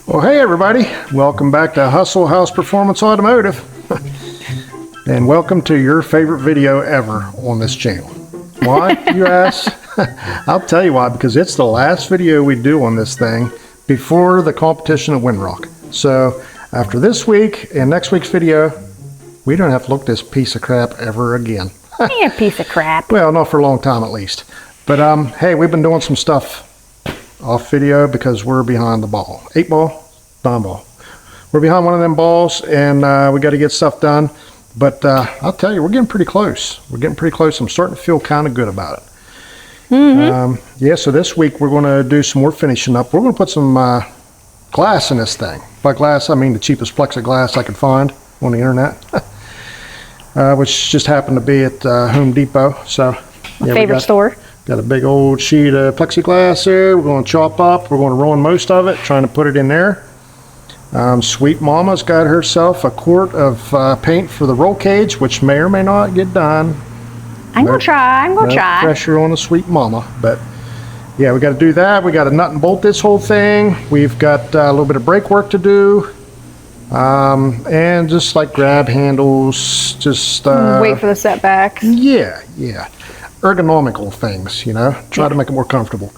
Well, hey everybody, welcome back to Hustle House Performance Automotive. And welcome to your favorite video ever on this channel. Why, you ask? I'll tell you why, because it's the last video we do on this thing before the competition at Windrock. So after this week and next week's video, we don't have to look at this piece of crap ever again. Yeah, piece of crap. Well, not for a long time at least. But hey, we've been doing some stuff off video because we're behind the ball. 8-ball, 9-ball. We're behind one of them balls, and we got to get stuff done. But I'll tell you, we're getting pretty close. We're getting pretty close. I'm starting to feel kind of good about it. Mm-hmm. Yeah, so this week we're going to do some more finishing up. We're going to put some glass in this thing. By glass, I mean the cheapest plexiglass I could find on the internet, which just happened to be at Home Depot. So, my favorite store. Got a big old sheet of plexiglass there. We're going to chop up. We're going to ruin most of it, trying to put it in there. Sweet Mama's got herself a quart of paint for the roll cage, which may or may not get done. I'm going to try. No pressure on the Sweet Mama. But yeah, we got to do that. We got to nut and bolt this whole thing. We've got a little bit of brake work to do. And just like grab handles, just wait for the setbacks. Yeah. Ergonomical things, you know, try to make it more comfortable.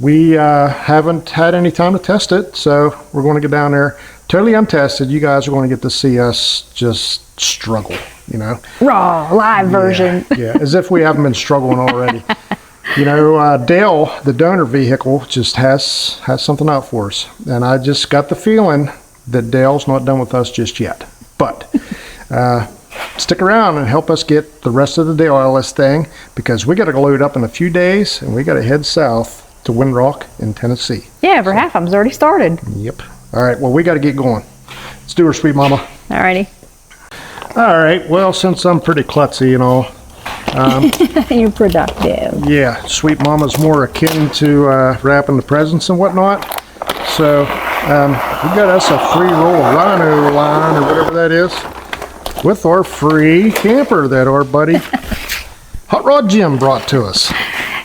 We haven't had any time to test it, so we're going to get down there totally untested. You guys are going to get to see us just struggle, you know. Raw, live version. Yeah, as if we haven't been struggling already. You know, Dale, the donor vehicle, just has something out for us. And I just got the feeling that Dale's not done with us just yet. But stick around and help us get the rest of the Dale LS thing, because we got to load up in a few days and we got to head south to Windrock in Tennessee. Yeah, over half of them's already started. Yep. All right, well, we got to get going. Let's do her, Sweet Mama. Alrighty. All right, well, since I'm pretty klutzy and all. You're productive. Yeah, Sweet Mama's more akin to wrapping the presents and whatnot. So we got us a free roll of Rhino line or whatever that is with our free camper that our buddy Hot Rod Jim brought to us.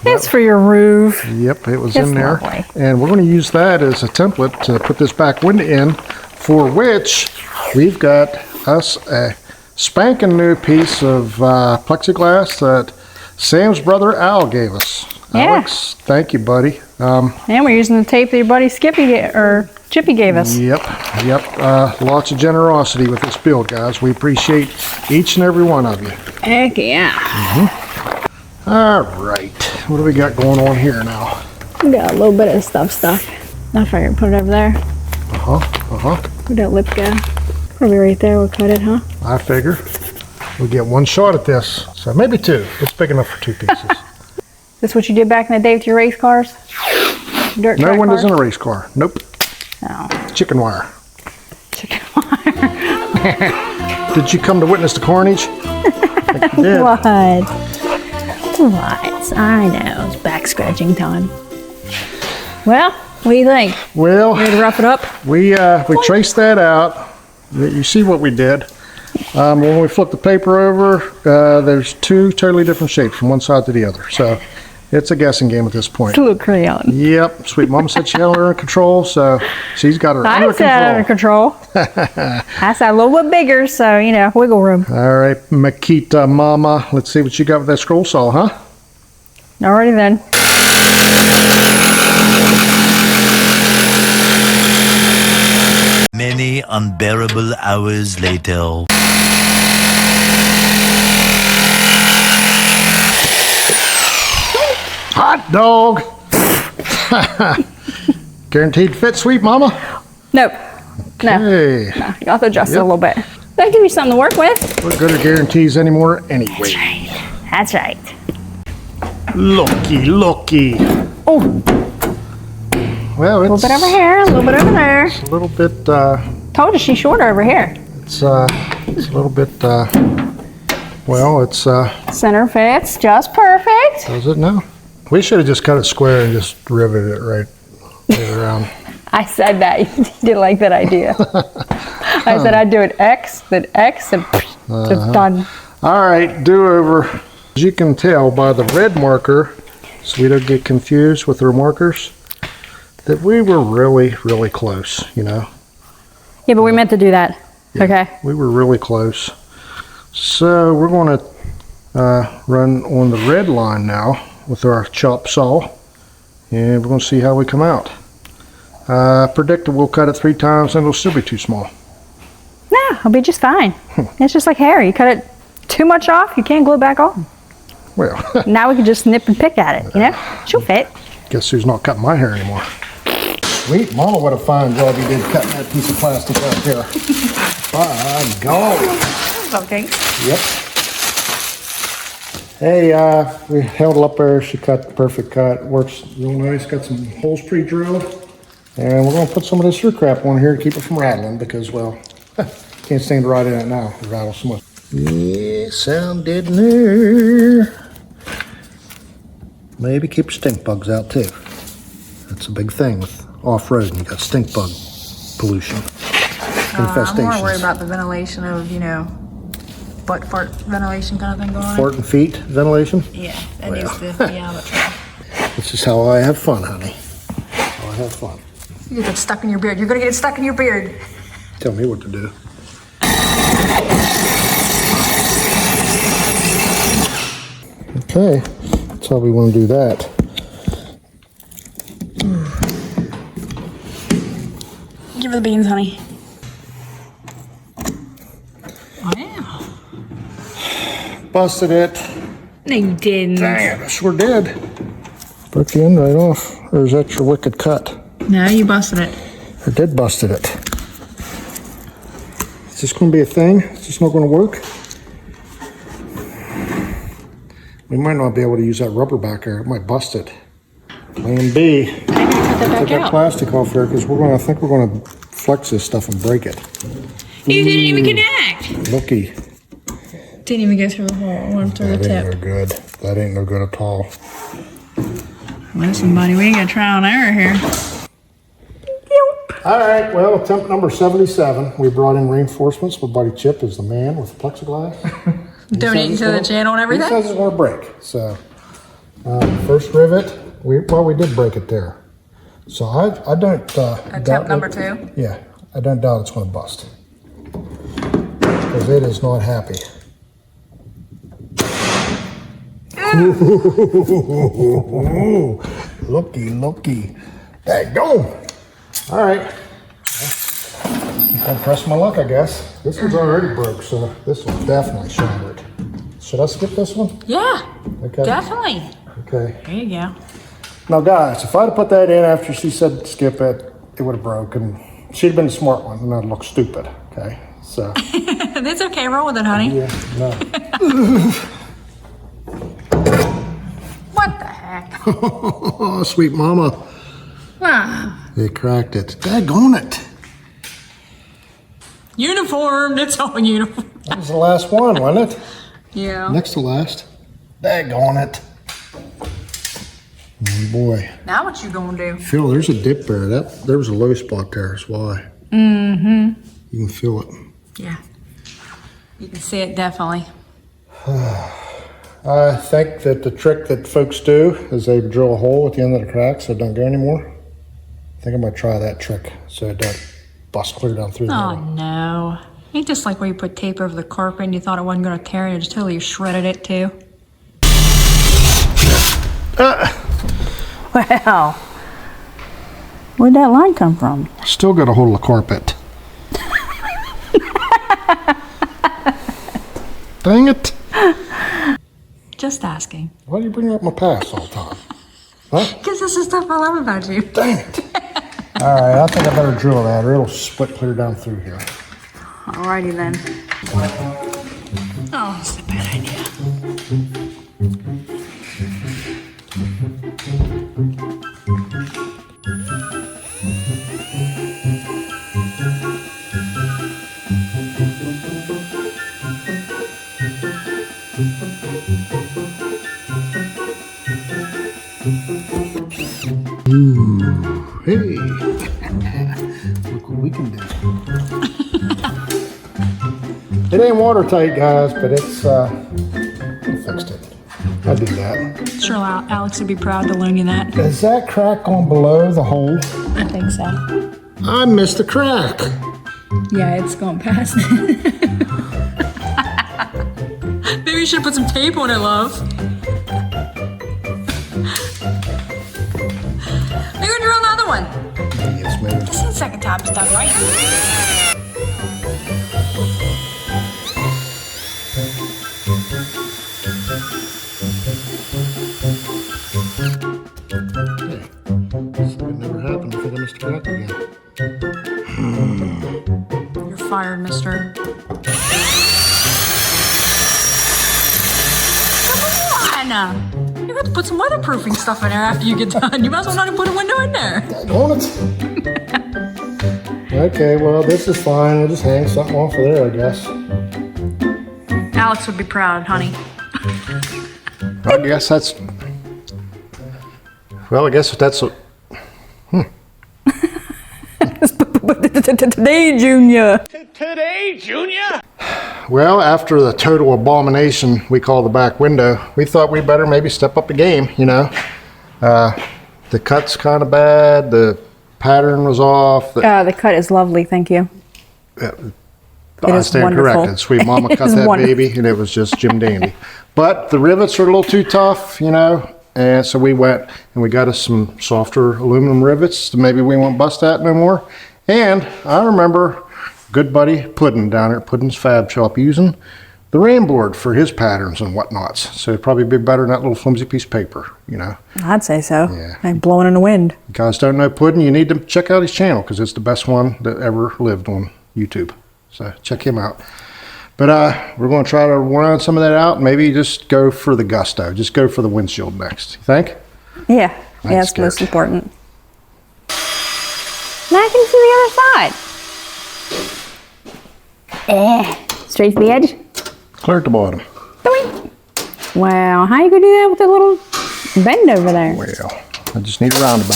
It's for your roof. Yep, it was it's in there. Lovely. And we're going to use that as a template to put this back window in, for which we've got us a spanking new piece of plexiglass that Sam's brother Al gave us. Yeah. Alex, thank you, buddy. And we're using the tape that your buddy Chippy gave us. Yep. Lots of generosity with this build, guys. We appreciate each and every one of you. Heck yeah. Mm-hmm. All right, what do we got going on here now? We got a little bit of stuff. I figured put it over there. Where'd that lip go? Probably right there. We'll cut it, huh? I figure. We'll get one shot at this. So maybe two. It's big enough for two pieces. This what you did back in the day with your race cars? Dirt no track one cars? is in a race car. Nope. No. Chicken wire. Chicken wire. Did you come to witness the carnage? Like you did. What? I know. It's back scratching time. Well, what do you think? Well, ready to wrap it up? We traced that out. You see what we did. When we flip the paper over, there's two totally different shapes from one side to the other. So it's a guessing game at this point. It's a little crayon. Yep. Sweet Mama said she had her under control, so she's got her under control. Under control. I said a little bit bigger, so, you know, wiggle room. All right, Makita Mama. Let's see what you got with that scroll saw, huh? Alrighty then. Many unbearable hours later. Hot dog. Guaranteed fit, Sweet Mama? Nope. Okay. No. You have to adjust it a little bit. That'll give you something to work with. We're good at guarantees anymore anyway. That's right. Looky. Oh. Well, it's a little bit over here, a little bit over there. It's a little bit, told you she's shorter over here. It's a little bit, well, it's, center fits just perfect. Does it now? We should have just cut it square and just riveted it right around. I said that. You didn't like that idea. I said I'd do it X, then X, and just done. All right, do over. As you can tell by the red marker, so we don't get confused with our markers, that we were really, really close, you know. Yeah, but we meant to do that. Yeah, okay. We were really close. So we're going to run on the red line now with our chop saw, and we're going to see how we come out. I predict we'll cut it 3 times and it'll still be too small. No, it'll be just fine. It's just like hair. You cut it too much off, you can't glue it back on. Well, Now we can just snip and pick at it, you know? She'll fit. guess who's not cutting my hair anymore? Sweet mama, what a fine job you did cutting that piece of plastic out there. By golly. Okay. Yep. Hey, we held it up there. She cut the perfect cut. Works real nice. Got some holes pre-drilled. And we're going to put some of this screw crap on here to keep it from rattling because, well, can't stand to ride in it now. It rattles so much. Yeah, sound dead in there. Maybe keep stink bugs out too. That's a big thing with off-road. You got stink bug pollution. I'm more worried about the ventilation of, you know, butt fart ventilation kind of thing going on. Fart and feet ventilation. Yeah, that needs to be out of the truck. This is how I have fun, honey. How I have fun. You get it stuck in your beard. You're gonna get it stuck in your beard. Tell me what to do. Okay, that's how we want to do that. Give her the beans, honey. Wow. Busted it. No, you didn't. Dang it, I sure did. Broke the end right off. Or is that your wicked cut? No, you busted it. I did busted it. Is this going to be a thing? Is this not going to work? We might not be able to use that rubber back there. It might bust it. Plan B. Cut that Take that plastic off there because I think we're going to flex this stuff and break it. You didn't even connect. Looky. Didn't even go through the hole. Went through the That ain't tip. no good. That ain't no good at all. Listen, buddy, we ain't gonna trial and error here. All right, well, attempt number 77. We brought in reinforcements. My buddy Chip is the man with plexiglass. Donating to the channel and everything? He says it's going to break. So, first rivet, we did break it there. So I don't doubt Attempt number 2? Yeah, I don't doubt it's going to bust. Because it is not happy. Looky. Daggone. All right. I'll press my luck, I guess. This one's already broke, so this one's definitely shattered. Should I skip this one? Yeah, Okay. definitely. Okay. There you go. Now, guys, if I'd have put that in after she said skip it, it would have broken. She'd have been the smart one, and I'd look stupid. Okay, so. It's okay. Roll with it, honey. Yeah, no. What the heck? Oh, sweet mama. Ah, They cracked it. Daggone it. uniformed. It's all uniform. That was the last one, wasn't it? Yeah. Next to last. Daggone it. Oh, boy. Now what you gonna do? Phil, there's a dip there. There was a low spot there. That's why. Mm-hmm. You can feel it. Yeah. You can see it definitely. I think that the trick that folks do is they drill a hole at the end of the crack so it don't go anymore. I think I might try that trick so it don't bust clear down through the Oh middle. no. Ain't just like where you put tape over the carpet and you thought it wasn't gonna tear and you just totally shredded it too. Wow. Where'd that line come from? Still got a hold of the carpet. Dang it. Just asking. Why do you bring up my past all the time? Huh? Because this is stuff I love about you. Dang it. All right, I think I better drill that or it'll split clear down through here. Alrighty then. Oh, that's a bad idea. Hey, look what we can do. It ain't watertight, guys, but it's, I fixed it. I'll do that. Sure, Alex would be proud to loan you that. Is that crack on below the hole? I think so. I missed the crack. Yeah, it's going past. Maybe you should put some tape on it, love. You're gonna drill another one. Yes, ma'am. This is the second time it's done, right? This would never happen if I missed the crack again. You're fired, mister. Come on! You have to put some weatherproofing stuff in there after you get done. You might as well not even put a window in there. On it. Okay, well, this is fine. I'll just hang something off of there, I guess. Alex would be proud, honey. I guess that's... Well, I guess that's... Today, Junior. Today, Junior! Well, after the total abomination we call the back window, we thought we better maybe step up the game, you know. The cut's kind of bad, the pattern was off. The cut is lovely, thank you. I is stand wonderful. corrected. Sweet mama It cut is that wonderful. baby, and it was just Jim Dandy. But the rivets are a little too tough, you know, and so we went and we got us some softer aluminum rivets that maybe we won't bust that no more. And I remember good buddy Puddin down there at Puddin's Fab Shop using the ram board for his patterns and whatnots. So it'd probably be better than that little flimsy piece of paper, you know. I'd say so. Yeah. Like blowing in the wind. You guys don't know Puddin, you need to check out his channel because it's the best one that ever lived on YouTube. So check him out. But we're going to try to run some of that out. Maybe just go for the gusto. Just go for the windshield next. You think? Yeah, that's scared. most important. Now I can see the other side. Straight to the edge. Clear at the bottom. Doink. Wow, how you gonna do that with that little bend over there? Well, I just need a roundabout.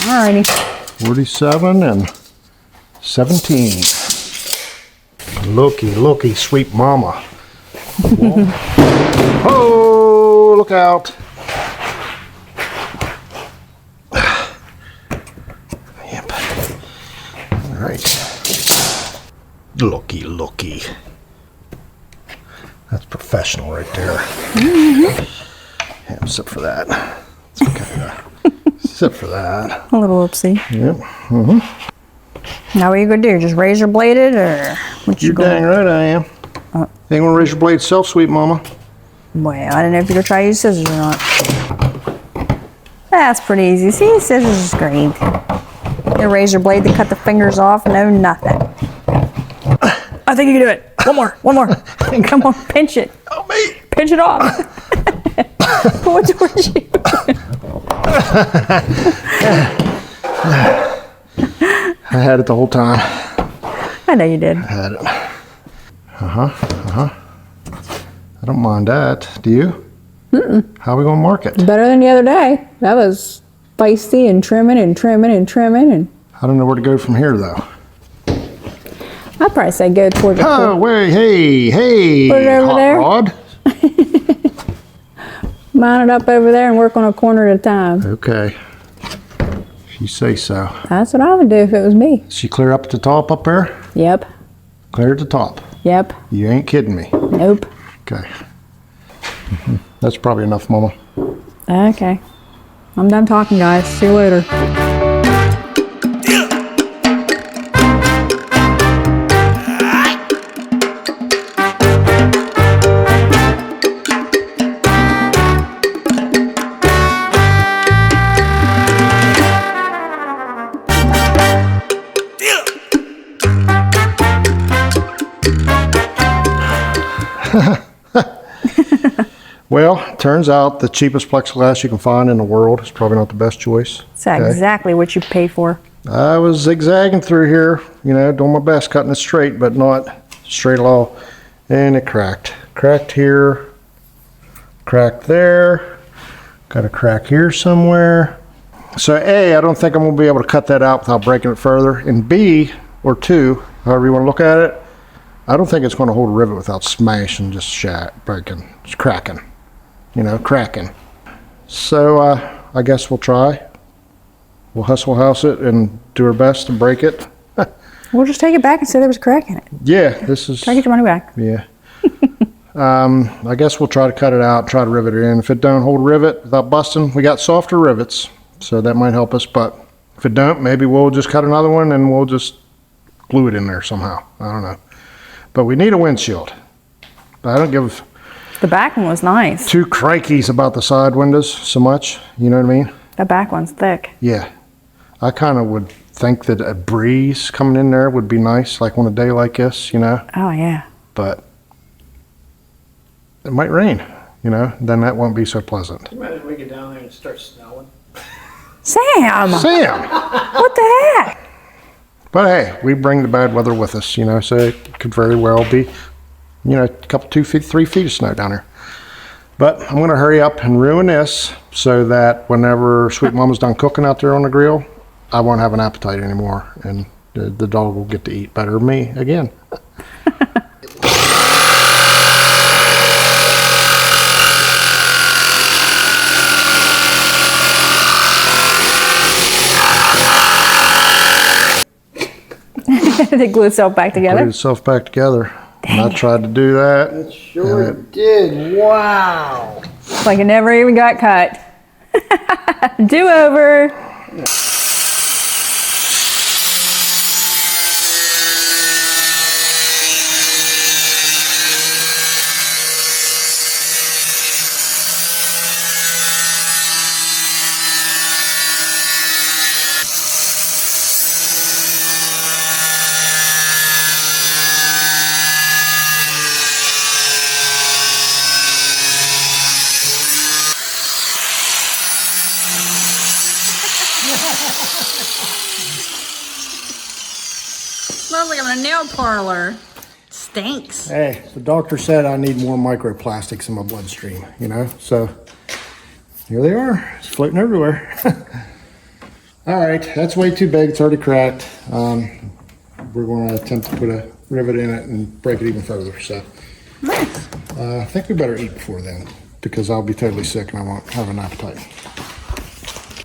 Alrighty. 47 and 17. Looky, sweet mama. Oh, look out. Yep. All right. Looky. That's professional right there. Yeah, except for that. It's okay. Except for that. A little oopsie. Yep. Now what are you gonna do? Just razor blade it, or what you You're gonna? dang right I am. You ain't gonna raise your blade self, sweet mama. Well, I don't know if you're gonna try to use scissors or not. That's pretty easy. See, scissors is great. A razor blade to cut the fingers off, no nothing. I think you can do it. One more. Come on, pinch it. Oh, me. Pinch it off. Pull it towards you. I had it the whole time. I know you did. I had it. I don't mind that. Do you? How are we gonna mark it? Better than the other day. That was feisty and trimming. I don't know where to go from here though. I'd probably say go towards the Oh, wait, hey, Put it over hot there. rod. Mount it up over there and work on a corner at a time. Okay. If you say so. That's what I would do if it was me. She clear up at the top up there? Yep. Clear at the top. Yep. You ain't kidding me. Nope. Okay. That's probably enough, mama. Okay. I'm done talking, guys. See you later. Well, turns out the cheapest plexiglass you can find in the world is probably not the best choice. It's exactly what you pay for. I was zigzagging through here, you know, doing my best, cutting it straight, but not straight at all. And it cracked. Cracked here, cracked there, got a crack here somewhere. So A, I don't think I'm gonna be able to cut that out without breaking it further. And B, or two, however you wanna look at it, I don't think it's gonna hold a rivet without smashing, just breaking, just cracking. you know, cracking. So I guess we'll try. We'll hustle house it and do our best to break it. We'll just take it back and say there was a crack in it. Yeah, this is... Try to get your money back. Yeah. I guess we'll try to cut it out, try to rivet it in. If it don't hold rivet without busting, we got softer rivets, so that might help us. But if it don't, maybe we'll just cut another one and we'll just glue it in there somehow. I don't know. But we need a windshield. I don't give The back one was nice. two crikeys about the side windows so much. You know what I mean? The back one's thick. Yeah. I kind of would think that a breeze coming in there would be nice, like on a day like this, you know? Oh, yeah. But it might rain, you know, then that won't be so pleasant. Imagine we get down there and it starts snowing. Sam! What the heck? But hey, we bring the bad weather with us, you know, so it could very well be, you know, a couple, 2 feet, 3 feet of snow down there. But I'm going to hurry up and ruin this so that whenever Sweet Mama's done cooking out there on the grill, I won't have an appetite anymore, and the dog will get to eat better than me again. They glue itself back together. Put itself back together. And I tried to do that. It sure did. Wow. It's like it never even got cut. Do over. Smells like I'm in a nail parlor. Stinks. Hey, the doctor said I need more microplastics in my bloodstream, you know, so here they are. It's floating everywhere. All right, that's way too big. It's already cracked. We're going to attempt to put a rivet in it and break it even further. So I think we better eat before then, because I'll be totally sick and I won't have an appetite.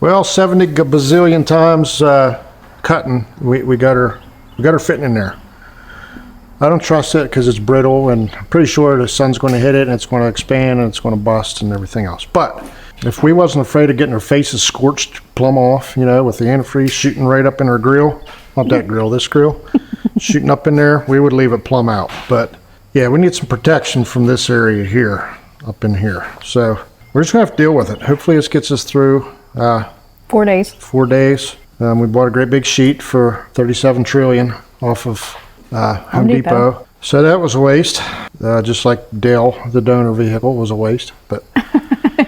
Well, 70 bazillion times cutting, we got her fitting in there. I don't trust it because it's brittle, and I'm pretty sure the sun's going to hit it and it's going to expand and it's going to bust and everything else. But if we wasn't afraid of getting our faces scorched plumb off, you know, with the antifreeze shooting right up in our grill, not that grill, this grill, shooting up in there, we would leave it plumb out. But yeah, we need some protection from this area here, up in here. So we're just going to have to deal with it. Hopefully this gets us through 4 days. 4 days. We bought a great big sheet for 37 trillion off of Home Depot. So that was a waste. Just like Dale, the donor vehicle, was a waste. But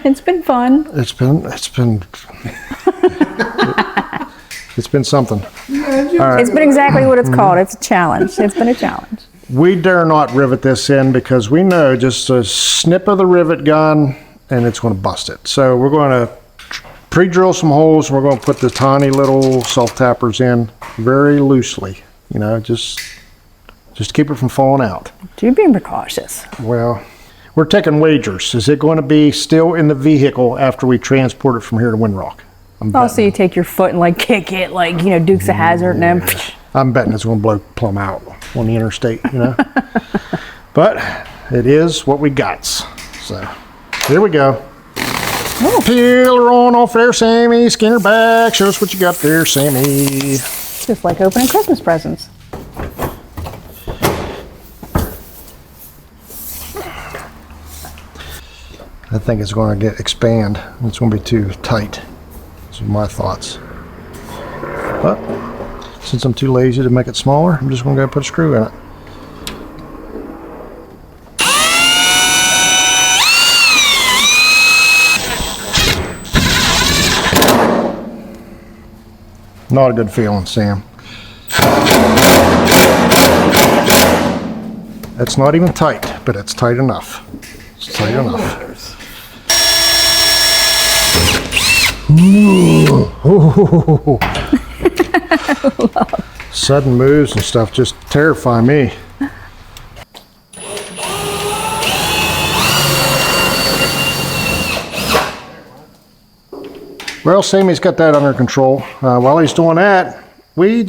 It's been fun. it's been it's been something. It's been exactly what it's called. It's a challenge. It's been a challenge. We dare not rivet this in because we know just a snip of the rivet gun and it's going to bust it. So we're going to pre-drill some holes. We're going to put the tiny little self-tappers in very loosely, you know, just to keep it from falling out. Do being precautious. Well, we're taking wagers. Is it going to be still in the vehicle after we transport it from here to Windrock? Also, you take your foot and like kick it, like, you know, Dukes of Hazzard, and then I'm betting it's going to blow plumb out on the interstate, you know. But it is what we got. So here we go. Peel her on off there, Sammy. Skin her back. Show us what you got there, Sammy. just like opening Christmas presents. I think it's going to expand. It's going to be too tight. Those are my thoughts. But since I'm too lazy to make it smaller, I'm just going to go put a screw in it. Not a good feeling, Sam. That's not even tight, but it's tight enough. It's tight enough. Ooh. Sudden moves and stuff just terrify me. Well, Sammy's got that under control. While he's doing that, we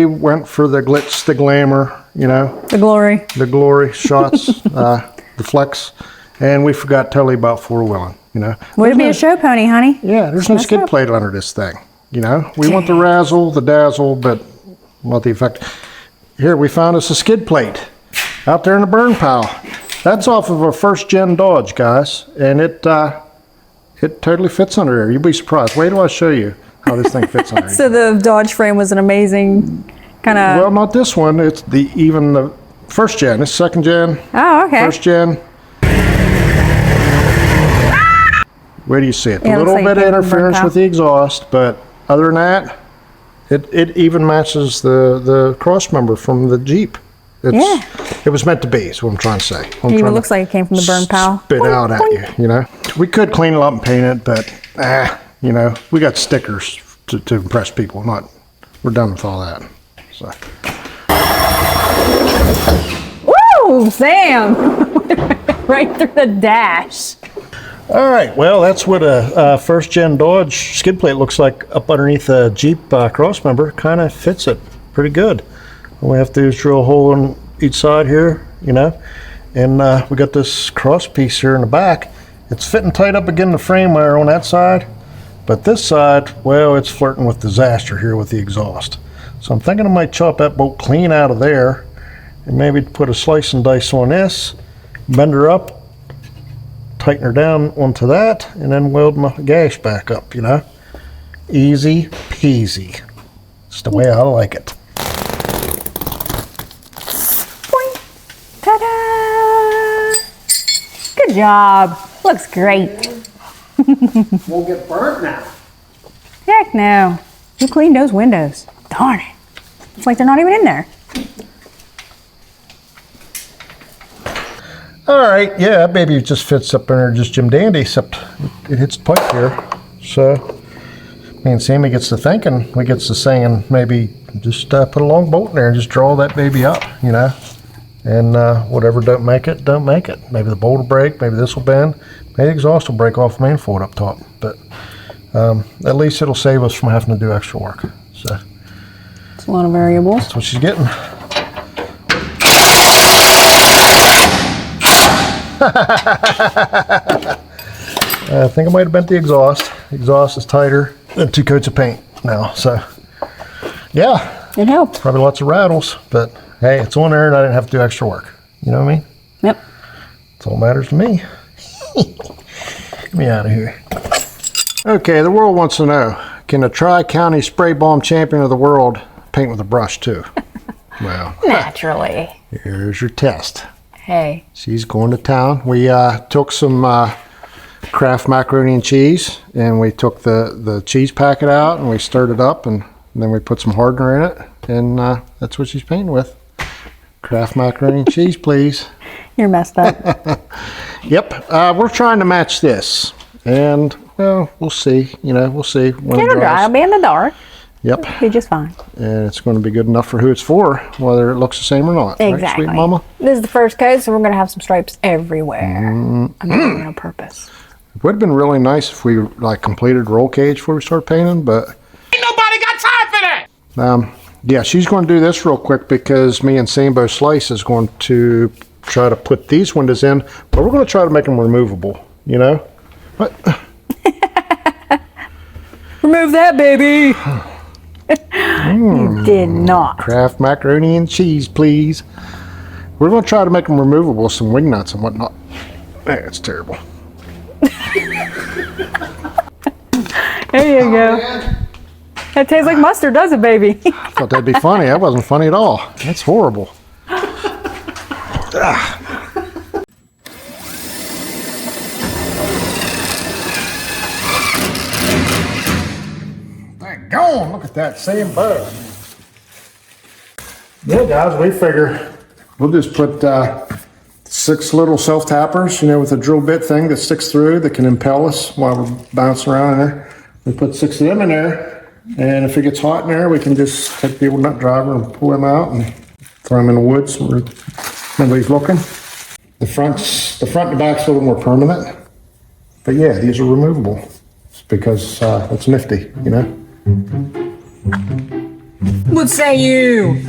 went for the glitz, the glamour, you know. The glory shots, the flex, and we forgot totally about four-wheeling, you know. Way to be a show pony, honey. Yeah, there's no skid plate under this thing, you know. We want the razzle, the dazzle, but not the effect. Here, we found us a skid plate out there in the burn pile. That's off of a first-gen Dodge, guys, and it totally fits under there. You'll be surprised. Wait till I show you how this thing fits under. So the Dodge frame was an amazing kind of... Well, not this one. It's even the first gen. It's second gen. Oh, okay. First gen. Where do you see it? Yeah, A little like bit of it interference with the exhaust, but other than that, it even matches the cross member from the Jeep. It was meant to be, is what I'm trying to say. It even looks like it came from the burn pile. Spit out at you, you know. We could clean it up and paint it, but, you know, we got stickers to impress people. We're done with all that. So. Woo, Sam! Right through the dash. All right, well, that's what a first-gen Dodge skid plate looks like up underneath a Jeep crossmember. Kind of fits it pretty good. All we have to do is drill a hole on each side here, you know, and we got this cross piece here in the back. It's fitting tight up against the frame wire on that side, but this side, well, it's flirting with disaster here with the exhaust. So I'm thinking I might chop that bolt clean out of there and maybe put a slice and dice on this, bend her up, tighten her down onto that, and then weld my gash back up, you know. Easy peasy. It's the way I like it. Ta-da! Good job. Looks great. Won't get burnt now. Heck no. You cleaned those windows. Darn it. It's like they're not even in there. All right, yeah, that baby just fits up in there just Jim Dandy, except it hits the pipe here. So me and Sammy gets to thinking, we gets to saying maybe just put a long bolt in there and just draw that baby up, you know. And whatever don't make it, don't make it. Maybe the bolt will break, maybe this will bend, maybe the exhaust will break off the manifold up top. But at least it'll save us from having to do extra work. So It's a lot of variables. that's what she's getting. I think I might have bent the exhaust. The exhaust is tighter than 2 coats of paint now. So yeah, It helped. probably lots of rattles, but hey, it's on there and I didn't have to do extra work. You know what I mean? Yep. That's all that matters to me. Get me out of here. Okay, the world wants to know, can a Tri-County Spray Bomb Champion of the World paint with a brush too? Well, Naturally. here's your test. Hey. She's going to town. We took some Kraft macaroni and cheese, and we took the cheese packet out and we stirred it up, and then we put some hardener in it, and that's what she's painting with. Kraft macaroni and cheese, please. You're messed up. Yep, we're trying to match this, and well, we'll see. You know, we'll see when it It'll dry. dries. It'll be in the dark. Yep, Be just fine. and it's going to be good enough for who it's for, whether it looks the same or not. Exactly. Right, sweet mama? This is the first coat, so we're going to have some stripes everywhere. I'm doing it on purpose. It would have been really nice if we like completed roll cage before we start painting, but Ain't nobody got time for that! yeah, she's going to do this real quick because me and Sambo Slice is going to try to put these windows in, but we're going to try to make them removable, you know? But, Remove that, baby. You did not. Kraft macaroni and cheese, please. We're going to try to make them removable, some wing nuts and whatnot. It's terrible. There you go. That tastes like mustard, does it, baby? Thought that'd be funny. That wasn't funny at all. That's horrible. Ah. Dang gone, look at that same bug. Yeah, guys, we figure we'll just put 6 little self-tappers, you know, with a drill bit thing that sticks through that can impel us while we're bouncing around in there. We put 6 of them in there, and if it gets hot in there, we can just take the old nut driver and pull them out and throw them in the woods where nobody's looking. The front and the back's a little more permanent, but yeah, these are removable. because it's nifty, you know? What say you?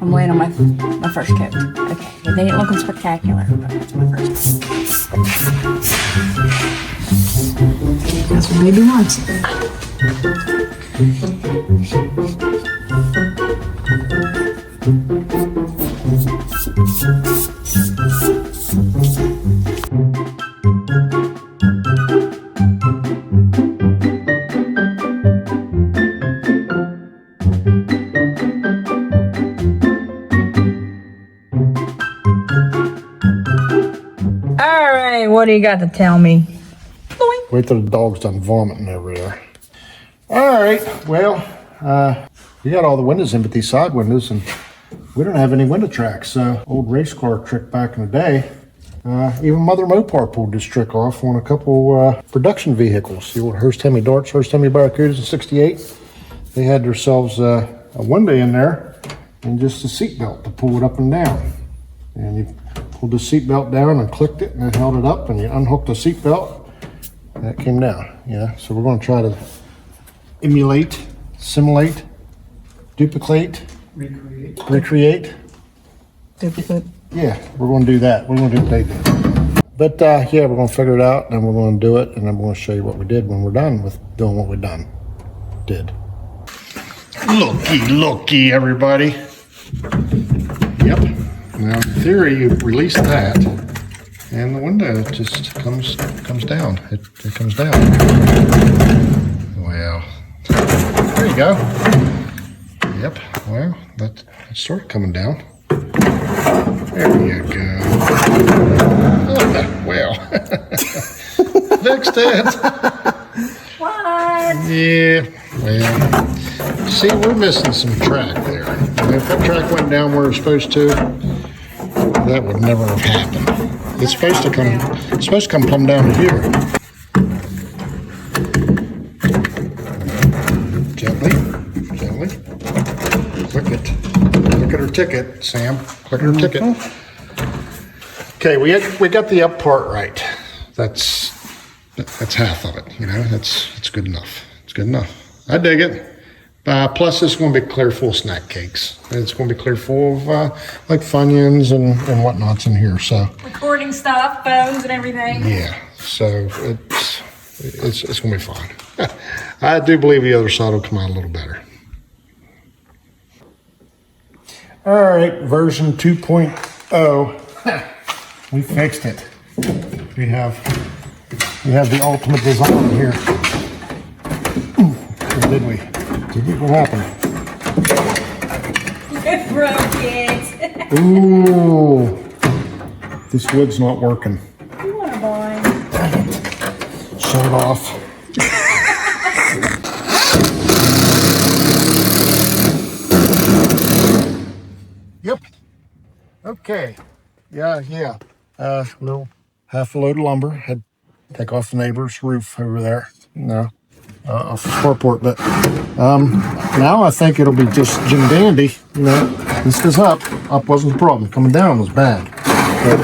I'm laying on my first coat. Okay, but they ain't looking spectacular. But that's my first. That's what baby wants. All right, what do you got to tell me? Wait till the dog's done vomiting over there. All right, well, we got all the windows in but these side windows, and we don't have any window tracks. So old race car trick back in the day. Even Mother Mopar pulled this trick off on a couple production vehicles. The old Hurst Hemi Darts, Hurst Hemi Barracudas in '68. They had themselves a window in there and just a seat belt to pull it up and down. And you pulled the seat belt down and clicked it and it held it up, and you unhooked the seat belt and it came down. Yeah, so we're going to try to emulate, simulate, duplicate, recreate. Duplicate. Yeah, we're going to do that. We're going to do what they did. But yeah, we're going to figure it out, and we're going to do it, and I'm going to show you what we did when we're done with doing what we did. Looky, everybody. Yep. Now, in theory, you release that, and the window just comes down. It comes down. Well, there you go. Yep. Well, that's sort of coming down. There you go. Oh, well. Fixed it. What? Yeah, well. See, we're missing some track there. If that track went down where it's supposed to, that would never have happened. It's supposed to come plumb down to here. Gently. Click it. Look at her ticket, Sam. Click her ticket. Okay, we got the up part right. That's half of it. You know, it's good enough. It's good enough. I dig it. Plus, it's going to be clear full of snack cakes. It's going to be clear full of like Funyuns and whatnots in here. So Recording stuff, phones, and everything. yeah, so it's going to be fine. I do believe the other side will come out a little better. All right, version 2.0. We fixed it. We have the ultimate design here. Or did we? What happened? It broke it. Ooh, this wood's not working. You want to buy? Shut it off. Yep. Okay. Yeah. Little half a load of lumber. Had to take off the neighbor's roof over there. Off the carport. But now I think it'll be just Jim Dandy. You know, this goes up. Up wasn't the problem. Coming down was bad. But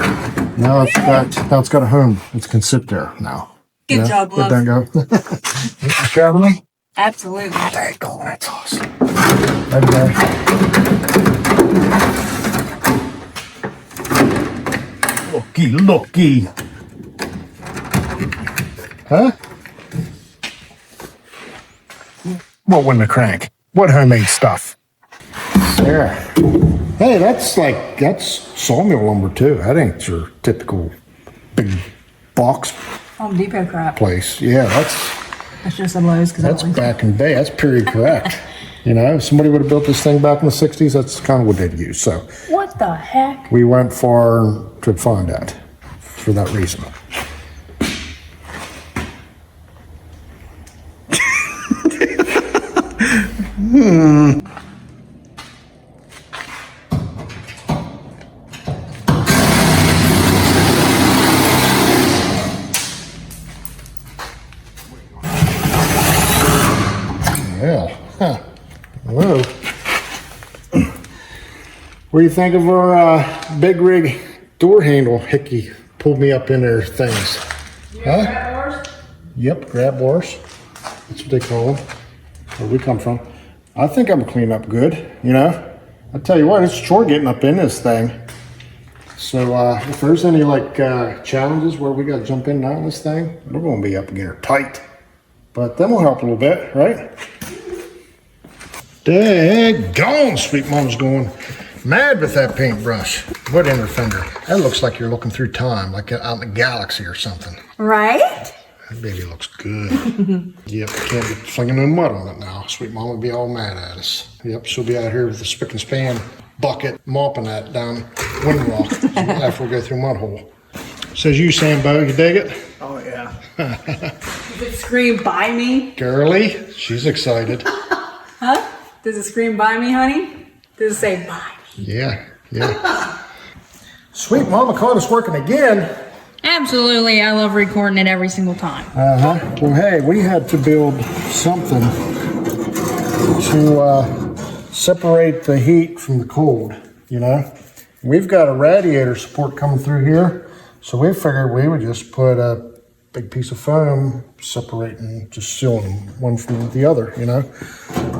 now it's got a home. It can sit there now. Good job, love. Let that go. You traveling? Absolutely. There you go. That's awesome. Okay. Looky. Huh? What wouldn't a crank? What homemade stuff? There. Hey, that's sawmill lumber too. That ain't your typical big box Home Depot crap. place. Yeah, that's just a Lowe's because That's back in the day. That's period correct. You know, if somebody would have built this thing back in the 60s, that's kind of what they'd use. So What the heck? we went far to find that for that reason. Well, hello. What do you think of our big rig door handle hickey? Pulled me up in there things. Huh? Yep, grab bars. That's what they call them. Where we come from. I think I'm cleaning up good, you know. I tell you what, it's a chore getting up in this thing. So if there's any like challenges where we got to jump in and out of this thing, we're going to be up against her tight. But then we'll help a little bit, right? Daggone, sweet mom's going mad with that paintbrush. What inner fender? That looks like you're looking through time, like out in the galaxy or something. Right? That baby looks good. Yep, can't be flinging no mud on it now. Sweet mom would be all mad at us. Yep, she'll be out here with the spick and span bucket mopping that down Windrock after we go through mud hole. Says you, Sambo, you dig it? Oh, yeah. Does it scream by me? Girly, she's excited. Huh? Does it scream by me, honey? Does it say by me? Yeah. Sweet mama caught us working again. Absolutely. I love recording it every single time. Well, hey, we had to build something to separate the heat from the cold, you know. We've got a radiator support coming through here, so we figured we would just put a big piece of foam separating, just sealing them one from the other, you know.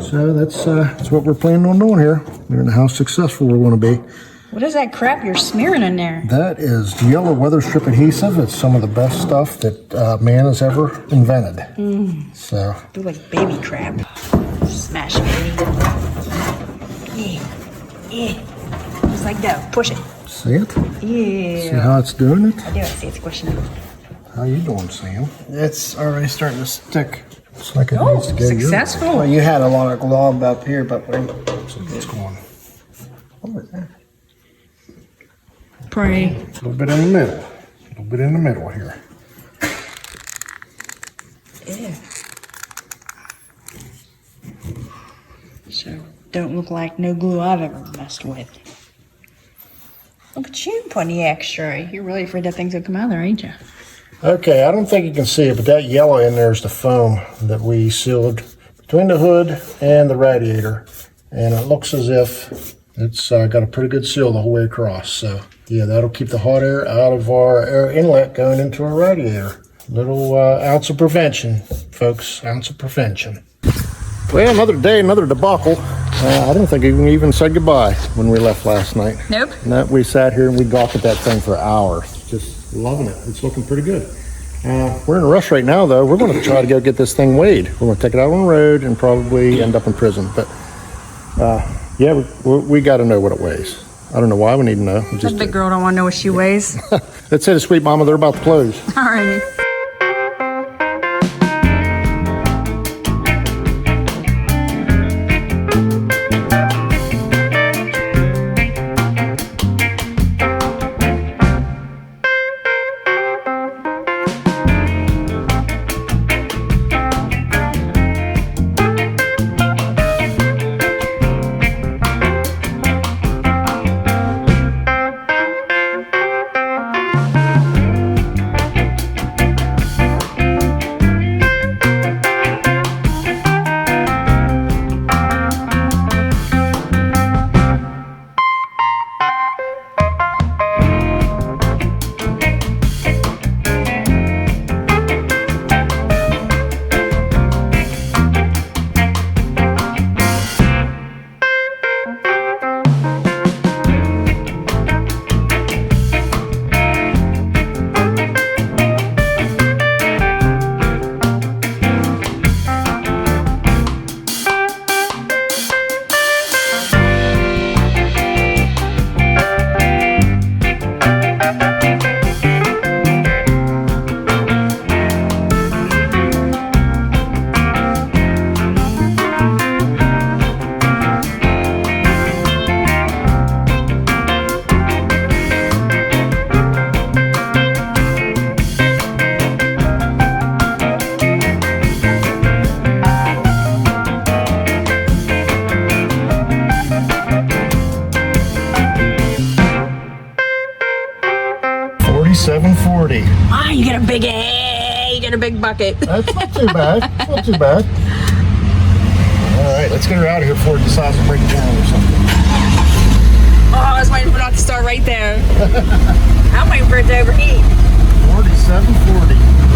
So that's what we're planning on doing here. We don't know how successful we're going to be. What is that crap you're smearing in there? That is yellow weather strip adhesive. It's some of the best stuff that man has ever invented. So Do like baby crap. Smash it, baby. Yeah. Just like that. Push it. see it? Yeah. See how it's doing it? I do. I see it's squishing it. How you doing, Sam? It's already starting to stick. Looks like it needs to go. Successful. Well, you had a lot of glob up here, but wait. It's going What was that? Pray. a little bit in the middle. A little bit in the middle here. Yeah. So, don't look like no glue I've ever messed with. Look at you putting the extra. You're really afraid that thing's gonna come out there, ain't you? Okay, I don't think you can see it, but that yellow in there is the foam that we sealed between the hood and the radiator. And it looks as if it's got a pretty good seal the whole way across. So, yeah, that'll keep the hot air out of our air inlet going into our radiator. Little ounce of prevention, folks, ounce of prevention. Well, another day, another debacle. I don't think we even said goodbye when we left last night. Nope. No, we sat here and we gawked at that thing for hours. Just loving it. It's looking pretty good. We're in a rush right now, though. We're going to try to go get this thing weighed. We're going to take it out on the road and probably end up in prison. But, yeah, we got to know what it weighs. I don't know why we need to know. We That just big girl don't want to know what she weighs. That's it, sweet mama. They're about to close. Alrighty. $47.40. Ah, you get a big A. You get a big bucket. That's not too bad. That's not too bad. All right, let's get her out of here before it decides to break down or something. Oh, I was waiting for it to start right there. I'm waiting for it to overheat. $47.40.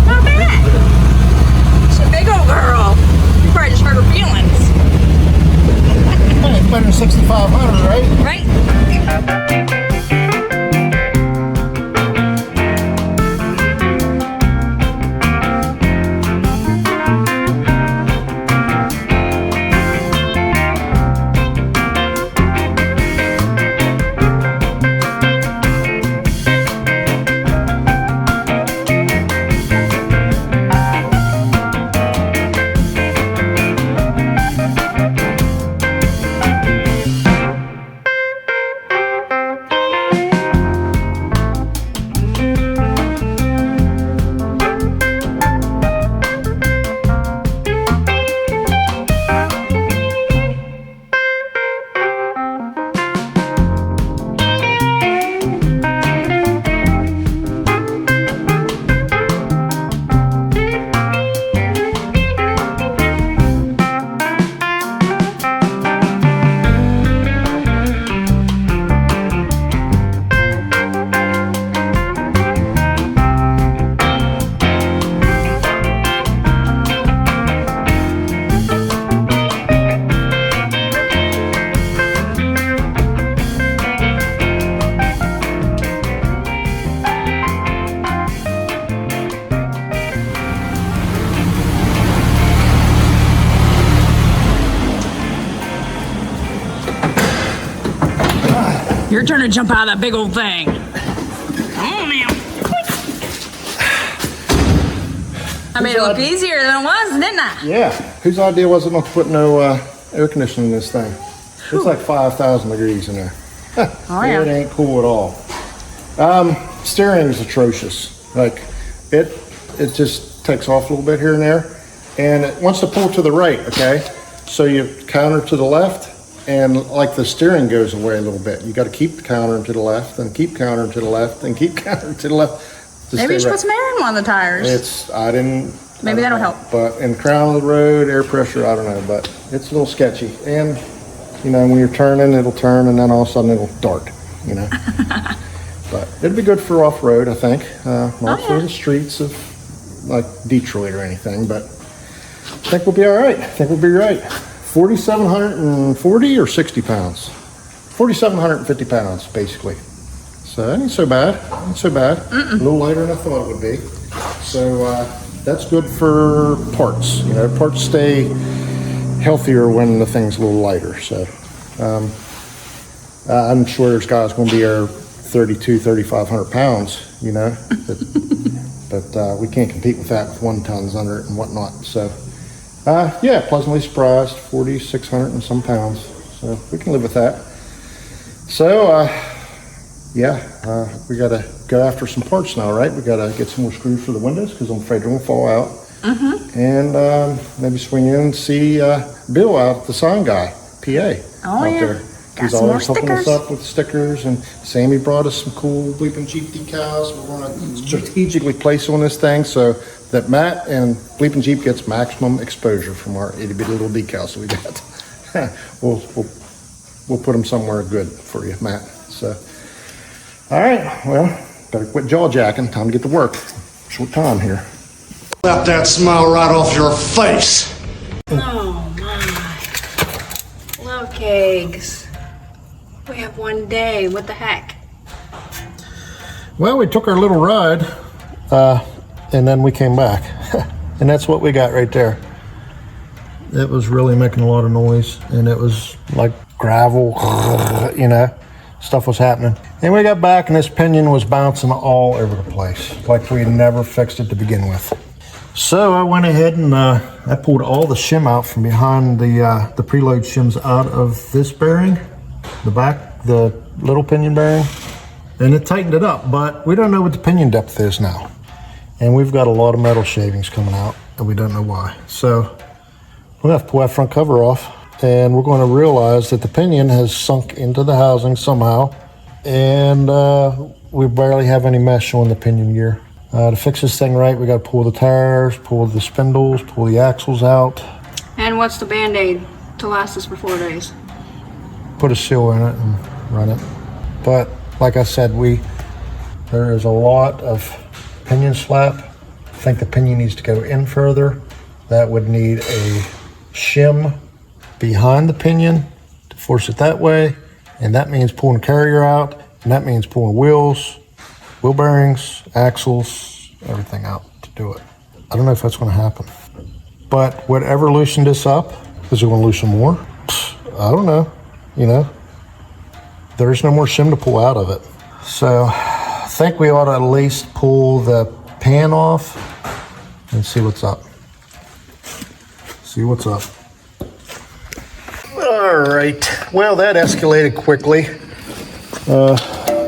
Your turn to jump out of that big old thing. Come on now. I made it look easier than it was, didn't I? Yeah. Whose idea was it not to put no air conditioning in this thing? It's like 5,000 degrees in there. Oh, yeah. It ain't cool at all. Steering is atrocious. Like it just takes off a little bit here and there, and it wants to pull to the right. Okay, so you counter to the left, and like the steering goes away a little bit. You got to keep countering to the left, and keep countering to the left, and keep countering to the left. Maybe you should put some air in one of the tires. Maybe that'll help. But in crown of the road, air pressure, I don't know, but it's a little sketchy. And you know, when you're turning, it'll turn, and then all of a sudden it'll dart. You know. But it'd be good for off-road, I think. Not for the streets of like Detroit or anything, but I think we'll be all right. 4,740 or 60 pounds? 4,750 pounds, basically. So that ain't so bad. A little lighter than I thought it would be. So that's good for parts. You know, parts stay healthier when the thing's a little lighter. So I'm sure there's guys going to be here 3,500 pounds, you know, but we can't compete with that with 1 tons under it and whatnot. So, yeah, pleasantly surprised, 4,600 and some pounds. So we can live with that. So, we got to go after some parts now, right? We got to get some more screws for the windows because I'm afraid they're going to fall out. And maybe swing in and see Bill out at the sign guy, PA, out there. He's always hooking us up with stickers, and Sammy brought us some cool Bleeping Jeep decals. We're going to strategically place on this thing so that Matt and Bleeping Jeep gets maximum exposure from our itty bitty little decals that we got. We'll put them somewhere good for you, Matt. So, all right, well, better quit jaw jacking. Time to get to work. Short time here. Slap that smile right off your face. Oh my. Love kegs. We have one day. What the heck? Well, we took our little ride, and then we came back. And that's what we got right there. It was really making a lot of noise, and it was like gravel, you know, stuff was happening. And we got back, and this pinion was bouncing all over the place, like we never fixed it to begin with. So I went ahead and I pulled all the shim out from behind the preload shims out of this bearing. The back, the little pinion bearing, and it tightened it up, but we don't know what the pinion depth is now. And we've got a lot of metal shavings coming out, and we don't know why. So we're gonna have to pull that front cover off, and we're gonna realize that the pinion has sunk into the housing somehow, and we barely have any mesh on the pinion gear. To fix this thing right, we gotta pull the tires, pull the spindles, pull the axles out. And what's the Band-Aid to last us for 4 days? Put a seal in it and run it. But like I said, there is a lot of pinion slap. I think the pinion needs to go in further. That would need a shim behind the pinion to force it that way, and that means pulling the carrier out, and that means pulling wheels, wheel bearings, axles, everything out to do it. I don't know if that's going to happen, but whatever loosened this up, is it going to loosen more? I don't know. You know, there's no more shim to pull out of it. So I think we ought to at least pull the pan off and see what's up. All right, well, that escalated quickly.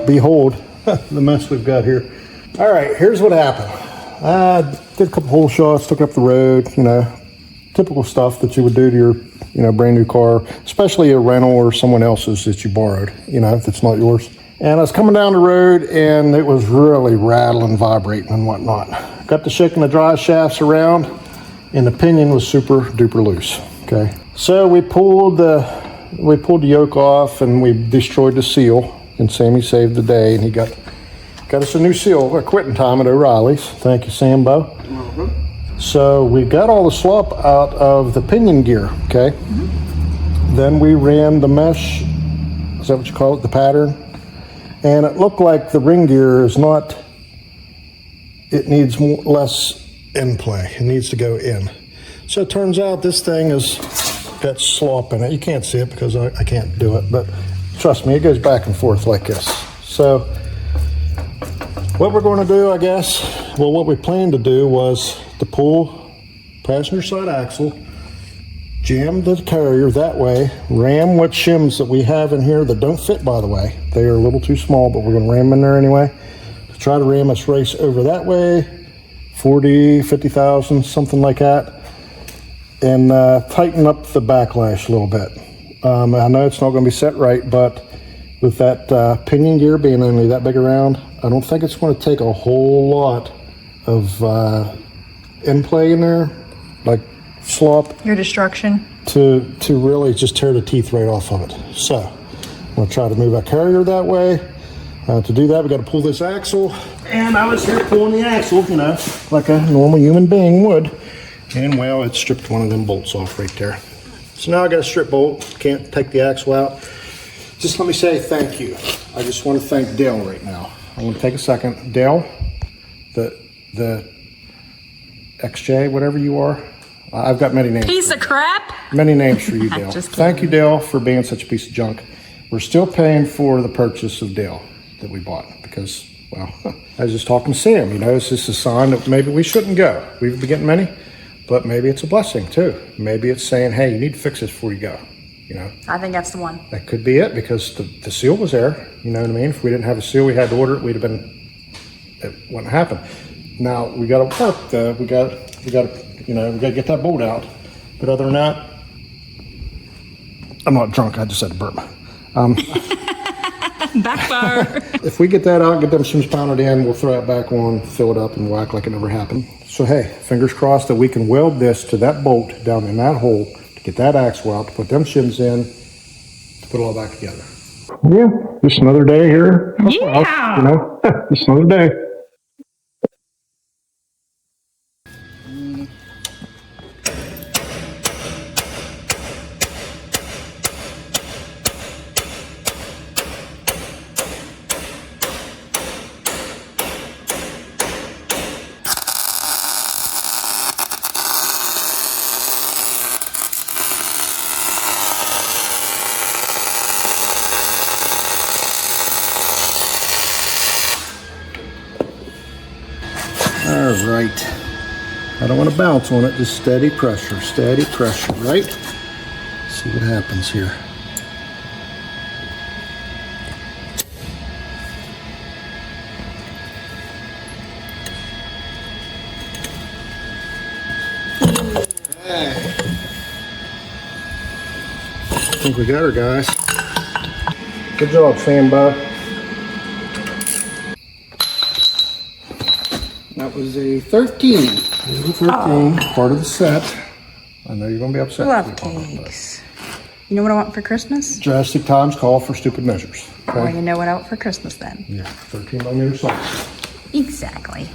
Behold the mess we've got here. All right, here's what happened. I did a couple hole shots, took it up the road, you know, typical stuff that you would do to your, you know, brand new car, especially a rental or someone else's that you borrowed, you know, if it's not yours. And I was coming down the road, and it was really rattling, vibrating and whatnot. Got to shaking the drive shafts around, and the pinion was super duper loose. Okay, so we pulled the yoke off, and we destroyed the seal, and Sammy saved the day, and he got us a new seal, a quitting time at O'Reilly's. Thank you, Sambo. So we got all the slop out of the pinion gear, okay? Then we ran the mesh, is that what you call it, the pattern? And it looked like the ring gear is not, it needs less in play. It needs to go in. So it turns out this thing has got slop in it. You can't see it because I can't do it, but Trust me, it goes back and forth like this. So what we're going to do, I guess, well, what we planned to do was to pull passenger side axle, jam the carrier that way, ram what shims that we have in here that don't fit, by the way. They are a little too small, but we're going to ram them in there anyway. Try to ram this race over that way, 40, 50,000, something like that, and tighten up the backlash a little bit. I know it's not going to be set right, but with that pinion gear being only that big around, I don't think it's going to take a whole lot of end play in there, like slop, Your destruction. to really just tear the teeth right off of it. So I'm going to try to move our carrier that way. To do that, we got to pull this axle, and I was here pulling the axle, you know, like a normal human being would, and well, it stripped one of them bolts off right there. So now I got a strip bolt, can't take the axle out. Just let me say thank you. I just want to thank Dale right now. I want to take a second. Dale, the XJ, whatever you are, I've got many names. Piece of crap. Many names for you, Dale. Just kidding. Thank you, Dale, for being such a piece of junk. We're still paying for the purchase of Dale that we bought because, well, I was just talking to Sam, you know, it's just a sign that maybe we shouldn't go. We've been getting many, but maybe it's a blessing too. Maybe it's saying, hey, you need to fix this before you go, you know. I think that's the one. That could be it because the seal was there, you know what I mean? If we didn't have a seal, we had to order it, we'd have been, it wouldn't happen. Now, we got to work, we got to, you know, we got to get that bolt out. But other than that, I'm not drunk, I just had to burp. Backfire. If we get that out, get them shims pounded in, we'll throw it back on, fill it up, and we'll act like it never happened. So hey, fingers crossed that we can weld this to that bolt down in that hole to get that axle out, to put them shims in, to put it all back together. Yeah, just another day here. Yeah. You know, just another day. All right. I don't want to bounce on it, just steady pressure, right? See what happens here. I think we got her, guys. Good job, Sambo. That was a 13. Little 13, part of the set. I know you're going to be upset. Love cakes. You know what I want for Christmas? Drastic times call for stupid measures. Well, Okay? you know what I want for Christmas then. Yeah, 13mm salt. Exactly.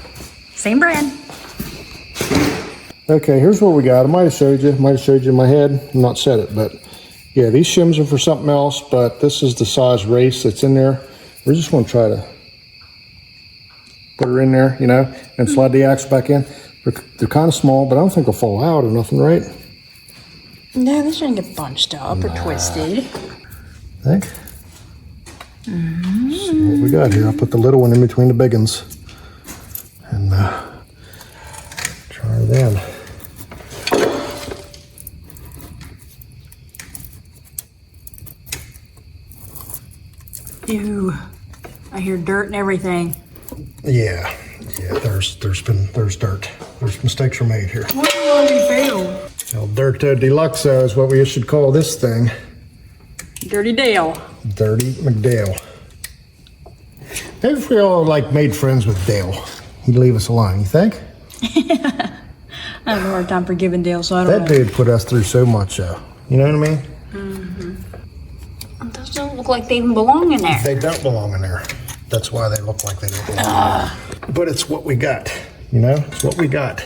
Same brand. Okay, here's what we got. I might have showed you in my head. I'm not said it, but yeah, these shims are for something else, but this is the size race that's in there. We're just going to try to put her in there, you know, and slide the axle back in. They're kind of small, but I don't think they'll fall out or nothing, right? No, they shouldn't get bunched up or twisted. Think? See what we got here. I'll put the little one in between the big ones. And try her then. Ew. I hear dirt and everything. Yeah, there's dirt. There's mistakes were made here. What do you want me to fail? El Dirto Deluxo is what we should call this thing. Dirty Dale. Dirty McDale. Maybe if we all like made friends with Dale, he'd leave us alone, you think? I have a hard time forgiving Dale, so I don't That dude put us through so much, though. You know what I mean? It doesn't look like they even belong in there. They don't belong in there. That's why they look like they don't belong in there. But it's what we got, you know? It's what we got.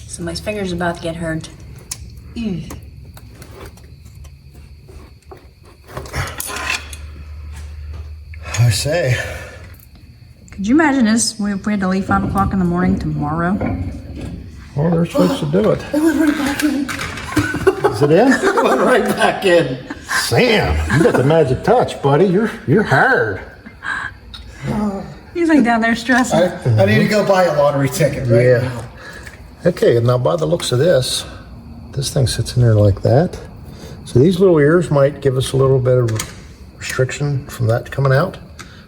Somebody's finger's about to get hurt. Ew. I say. Could you imagine this if we had to leave 5 o'clock in the morning tomorrow? Well, they're supposed to do it. It went right back in. Is it in? It went right back in. Sam, you got the magic touch, buddy. You're hard. He's like down there stressing. I need to go buy a lottery ticket right now. Okay, now by the looks of this thing sits in there like that. So these little ears might give us a little bit of restriction from that coming out.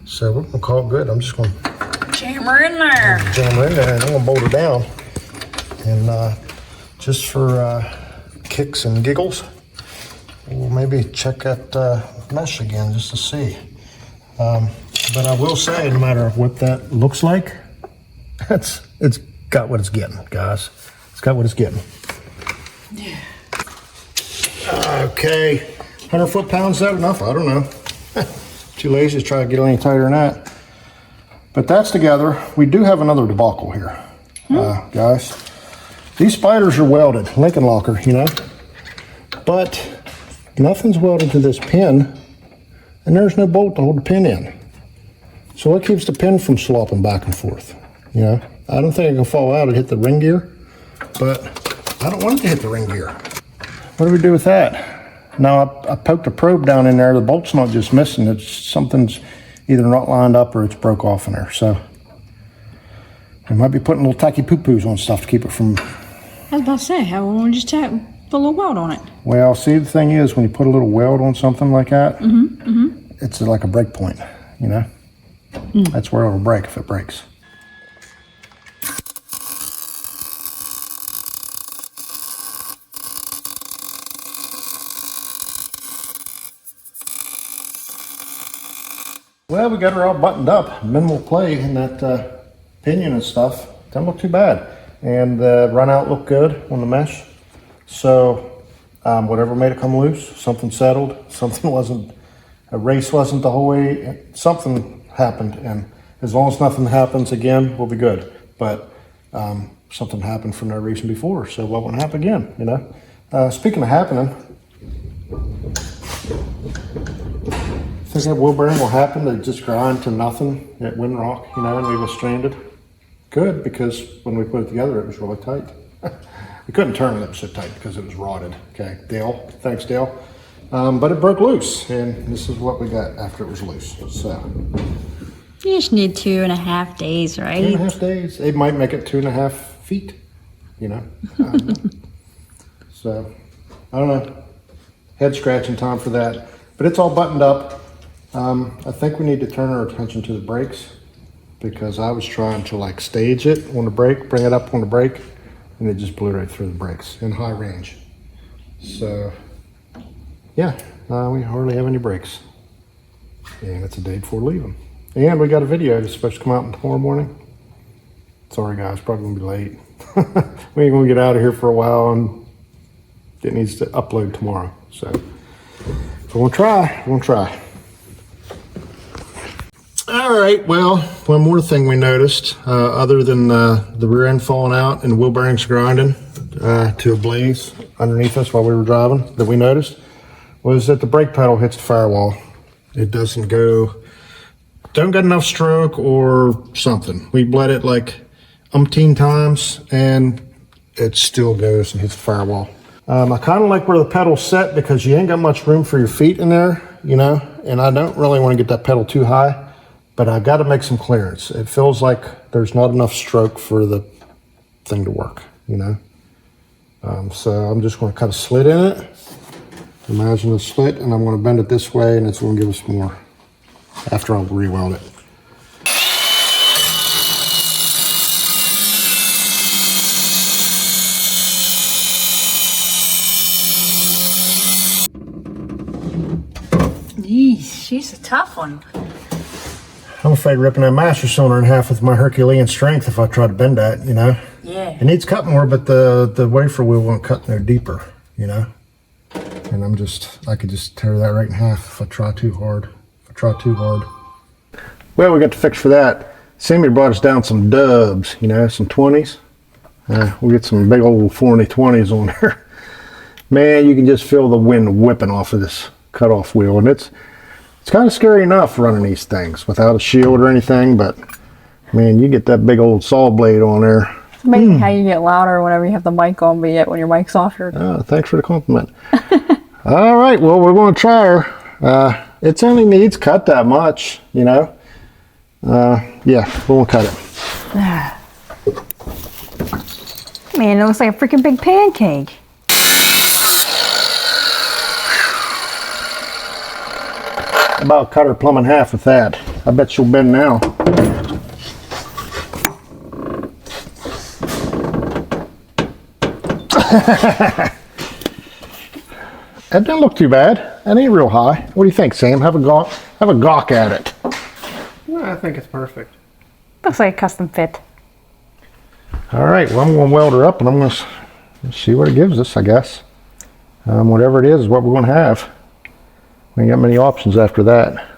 So we're gonna call it good. I'm just gonna Jam her in there. jam her in there and I'm gonna bolt her down. And just for kicks and giggles, we'll maybe check that mesh again just to see. But I will say, no matter what that looks like, it's got what it's getting, guys. It's got what it's getting. Yeah. Okay, 100 foot-pounds, is that enough? I don't know. Too lazy to try to get any tighter than that. But that's together. We do have another debacle here, guys. These spiders are welded, Lincoln Locker, you know. But nothing's welded to this pin, and there's no bolt to hold the pin in. So what keeps the pin from slopping back and forth? You know, I don't think it can fall out and hit the ring gear, but I don't want it to hit the ring gear. What do we do with that? Now I poked a probe down in there. The bolt's not just missing. It's something's either not lined up or it's broke off in there. So I might be putting little tacky poo-poos on stuff to keep it from. I was about to say, how won't you just put a little weld on it? Well, see, the thing is, when you put a little weld on something like that, it's like a break point, you know? That's where it'll break if it breaks. Well, we got her all buttoned up. Minimal play in that pinion and stuff. Doesn't look too bad. And the run out looked good on the mesh. So whatever made it come loose, something settled, something wasn't, a race wasn't the whole way, something happened. And as long as nothing happens again, we'll be good. But something happened for no reason before, so what won't happen again, you know? Speaking of happening, think that wheel bearing will happen to just grind to nothing at Windrock, you know, and leave us stranded? Good, because when we put it together, it was really tight. We couldn't turn it up so tight because it was rotted. Okay, Dale, thanks Dale. But it broke loose, and this is what we got after it was loose. So You just need 2.5 days, right? 2.5 days. It might make it 2.5 feet, you know. So I don't know. Head scratching time for that, but it's all buttoned up. I think we need to turn our attention to the brakes, because I was trying to like stage it on the brake, bring it up on the brake, and it just blew right through the brakes in high range. So yeah, we hardly have any brakes, and it's a day before leaving. And we got a video that's supposed to come out tomorrow morning. Sorry guys, probably gonna be late. We ain't gonna get out of here for a while, and it needs to upload tomorrow. So if we're gonna try. All right, well, one more thing we noticed, other than the rear end falling out and the wheel bearings grinding to a blaze underneath us while we were driving, that we noticed, was that the brake pedal hits the firewall. It don't get enough stroke or something. We bled it like umpteen times and it still goes and hits the firewall. I kind of like where the pedal's set, because you ain't got much room for your feet in there, you know, and I don't really want to get that pedal too high. But I got to make some clearance. It feels like there's not enough stroke for the thing to work, you know? So I'm just going to cut a slit in it. Imagine a slit, and I'm going to bend it this way, and it's going to give us more after I'll re-weld it. Yeesh, she's a tough one. I'm afraid ripping that master cylinder in half with my Herculean strength if I try to bend that, you know? Yeah. It needs cut more, but the wafer wheel won't cut no deeper, you know? And I could just tear that right in half if I try too hard. Well, we got to fix for that. Sammy brought us down some dubs, you know, some 20s. We'll get some big old 420s on there. Man, you can just feel the wind whipping off of this cutoff wheel, and it's kind of scary enough running these things without a shield or anything, but man, you get that big old saw blade on there, It's amazing how you get louder whenever you have the mic on, but yet when your mic's off, you're... Oh, thanks for the compliment. All right, well, we're going to try her. It only needs cut that much, you know. Yeah, we're going to cut it. Man, it looks like a freaking big pancake. About cut her plumb in half with that. I bet she'll bend now. That doesn't look too bad. That ain't real high. What do you think, Sam? Have a gawk at it. Well, I think it's perfect. Looks like a custom fit. All right, well, I'm going to weld her up and I'm going to see what it gives us, I guess. Whatever it is what we're going to have. We ain't got many options after that.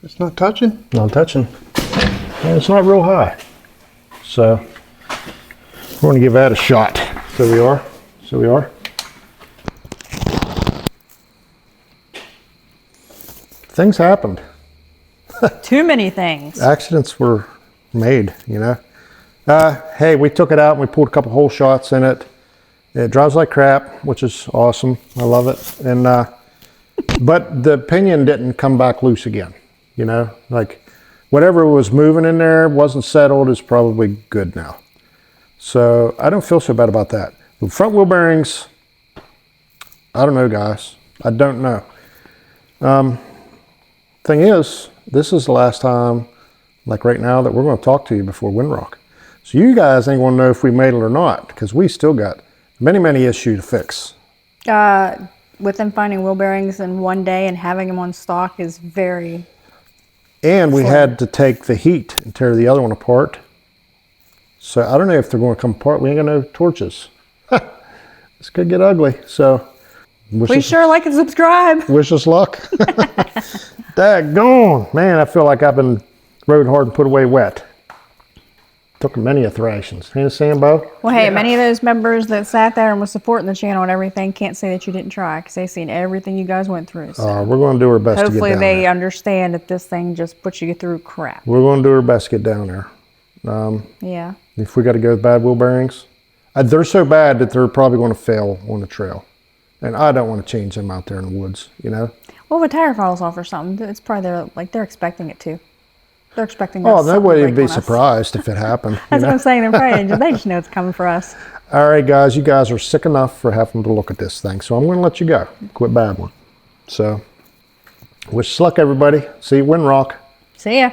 It's not touching? Not touching. And it's not real high. So we're going to give that a shot. So we are. So we are. Things happened. Too many things. Accidents were made, you know. Hey, we took it out and we pulled a couple hole shots in it. It drives like crap, which is awesome. I love it. And but the pinion didn't come back loose again. You know, like whatever was moving in there wasn't settled is probably good now. So I don't feel so bad about that. The front wheel bearings, I don't know, guys. I don't know. Thing is, this is the last time, like right now, that we're going to talk to you before Windrock. So you guys ain't going to know if we made it or not, because we still got many, many issues to fix. With them finding wheel bearings in one day and having them on stock is very... And we had to take the heat and tear the other one apart. So I don't know if they're going to come apart. We ain't got no torches. This could get ugly. So please sure like and subscribe. Wish us luck. Daggone. Man, I feel like I've been rode hard and put away wet. Took many a thrashings. Ain't it, Sambo? Well, hey, many of those members that sat there and was supporting the channel and everything can't say that you didn't try, because they've seen everything you guys went through. So We're going to do our best to get down hopefully they there. understand that this thing just puts you through crap. We're going to do our best to get down there. Yeah. If we got to go with bad wheel bearings, they're so bad that they're probably going to fail on the trail. And I don't want to change them out there in the woods, you know? Well, if a tire falls off or something, it's probably they're expecting it to. They're expecting Oh, nobody would be surprised if it happened. That's what I'm saying. They're probably, they just know it's coming for us. All right, guys, you guys are sick enough for having to look at this thing, so I'm going to let you go. Quit babbling. So, wish us luck, everybody. See you at Windrock. See ya.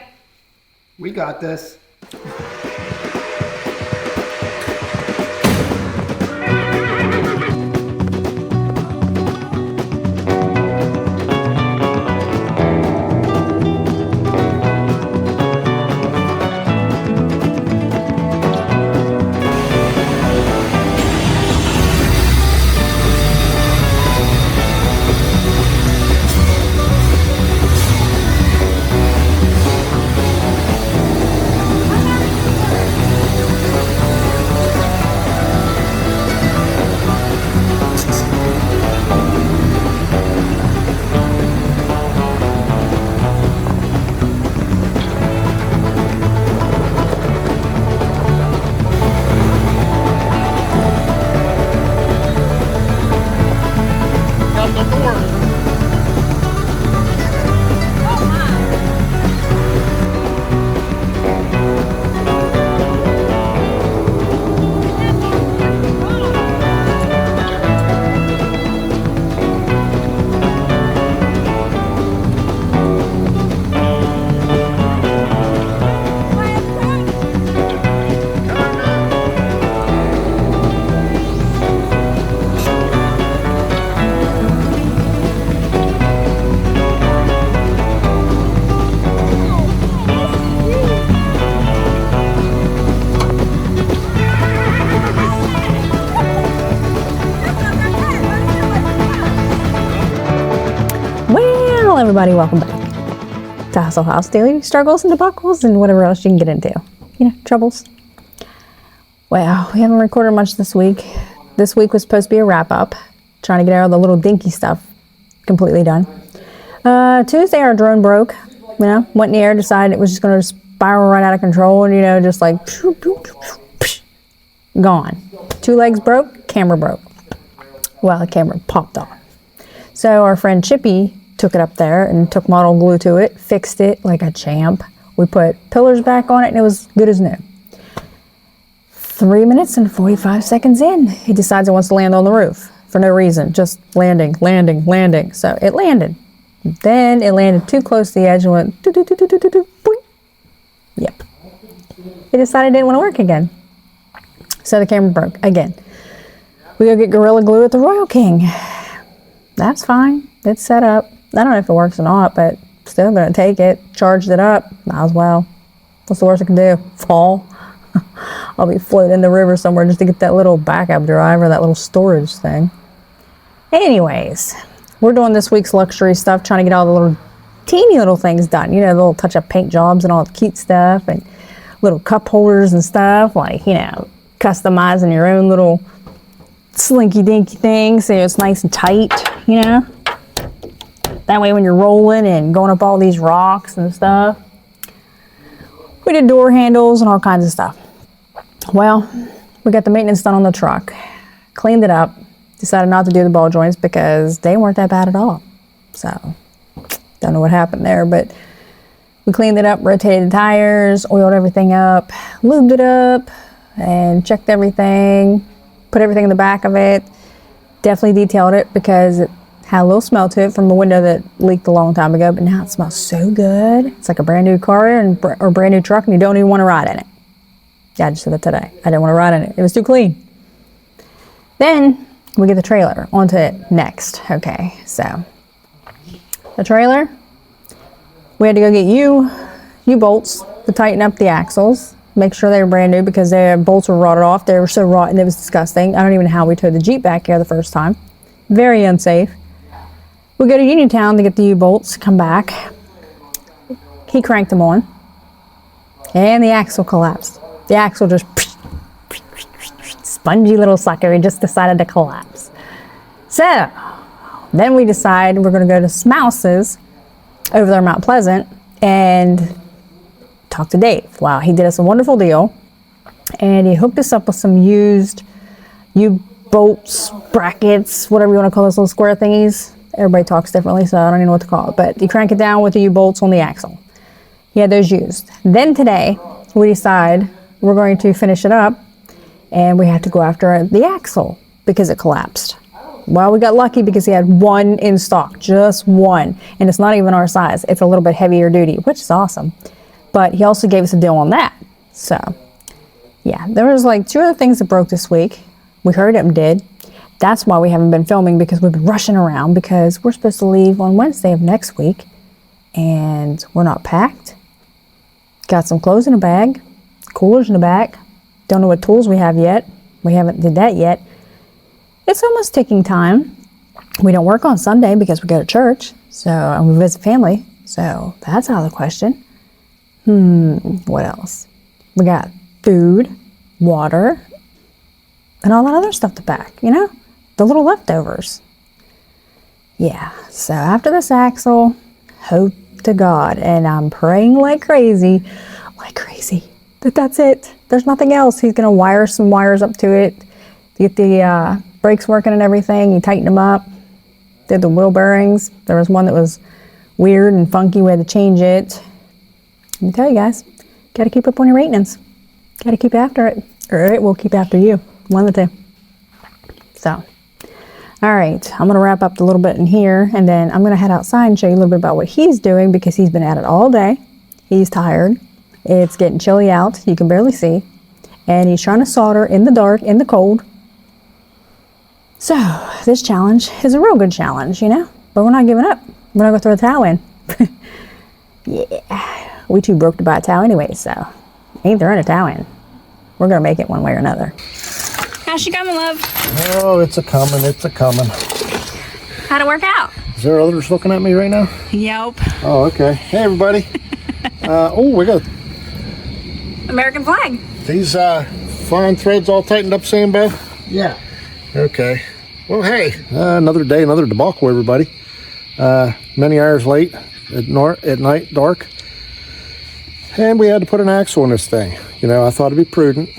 We got this. Everybody, welcome back. to Hustle House daily struggles and debacles and whatever else you can get into. You know, troubles. Well, we haven't recorded much this week. This week was supposed to be a wrap-up. Trying to get all the little dinky stuff completely done. Tuesday, our drone broke. You know, went in the air, decided it was just going to spiral right out of control, and, you know, just like, gone. 2 legs broke, camera broke. Well, the camera popped off. So our friend Chippy took it up there and took model glue to it, fixed it like a champ. We put pillars back on it, and it was good as new. 3 minutes and 45 seconds in, he decides he wants to land on the roof for no reason, just landing. So it landed. Then it landed too close to the edge and went boing. Yep. He decided it didn't want to work again. So the camera broke again. We go get Gorilla Glue at the Royal King. That's fine. It's set up. I don't know if it works or not, but still gonna take it. Charged it up. Might as well. What's the worst I can do? Fall. I'll be floating in the river somewhere just to get that little backup drive or that little storage thing. Anyways, we're doing this week's luxury stuff, trying to get all the little teeny little things done. You know, the little touch-up paint jobs and all the cute stuff and little cup holders and stuff, like, you know, customizing your own little slinky-dinky thing so it's nice and tight, you know. That way when you're rolling and going up all these rocks and stuff. We did door handles and all kinds of stuff. Well, we got the maintenance done on the truck, cleaned it up, decided not to do the ball joints because they weren't that bad at all. So, don't know what happened there, but we cleaned it up, rotated the tires, oiled everything up, lubed it up, and checked everything, put everything in the back of it. Definitely detailed it because it had a little smell to it from a window that leaked a long time ago, but now it smells so good. It's like a brand new car or brand new truck, and you don't even want to ride in it. Yeah, I just said that today. I didn't want to ride in it. It was too clean. Then we get the trailer onto it next. Okay, so the trailer, we had to go get U-bolts to tighten up the axles, make sure they were brand new because their bolts were rotted off. They were so rotten, it was disgusting. I don't even know how we towed the Jeep back here the first time. Very unsafe. We go to Uniontown to get the U-bolts, come back. He cranked them on, and the axle collapsed. The axle just, spongy little sucker, he just decided to collapse. So, then we decide we're going to go to Smouse's over there in Mount Pleasant and talk to Dave. Wow, he did us a wonderful deal, and he hooked us up with some used U-bolts, brackets, whatever you want to call those little square thingies. Everybody talks differently, so I don't even know what to call it, but you crank it down with the U-bolts on the axle. He had those used. Then today, we decide we're going to finish it up, and we have to go after the axle because it collapsed. Well, we got lucky because he had one in stock, just one, and it's not even our size. It's a little bit heavier duty, which is awesome, but he also gave us a deal on that. So, yeah, there was like 2 other things that broke this week. We heard them did. That's why we haven't been filming, because we've been rushing around because we're supposed to leave on Wednesday of next week, and we're not packed. Got some clothes in a bag, coolers in the back. Don't know what tools we have yet. We haven't did that yet. It's almost ticking time. We don't work on Sunday because we go to church, and we visit family. So that's out of the question. What else? We got food, water, and all that other stuff to pack, you know? The little leftovers. Yeah, so after this axle, hope to God, and I'm praying like crazy, that's it. There's nothing else. He's gonna wire some wires up to it, to get the brakes working and everything. He tightened them up, did the wheel bearings. There was one that was weird and funky. We had to change it. Let me tell you guys, gotta keep up on your maintenance. Gotta keep after it, or it will keep after you. One of the two. So, all right, I'm gonna wrap up a little bit in here, and then I'm gonna head outside and show you a little bit about what he's doing, because he's been at it all day. He's tired. It's getting chilly out. You can barely see. And he's trying to solder in the dark, in the cold. So, this challenge is a real good challenge, you know? But we're not giving up. We're not gonna throw the towel in. Yeah, we too broke to buy a towel anyway, so ain't throwing a towel in. We're gonna make it one way or another. How's she coming, love? Oh, it's a coming. How'd it work out? Is there others looking at me right now? Yep. Oh, okay. Hey, everybody. We got American flag. these flying threads all tightened up, Sambo? Yeah. Okay. Well, hey, another day, another debacle, everybody. Many hours late at night, dark. And we had to put an axle in this thing. You know, I thought it'd be prudent.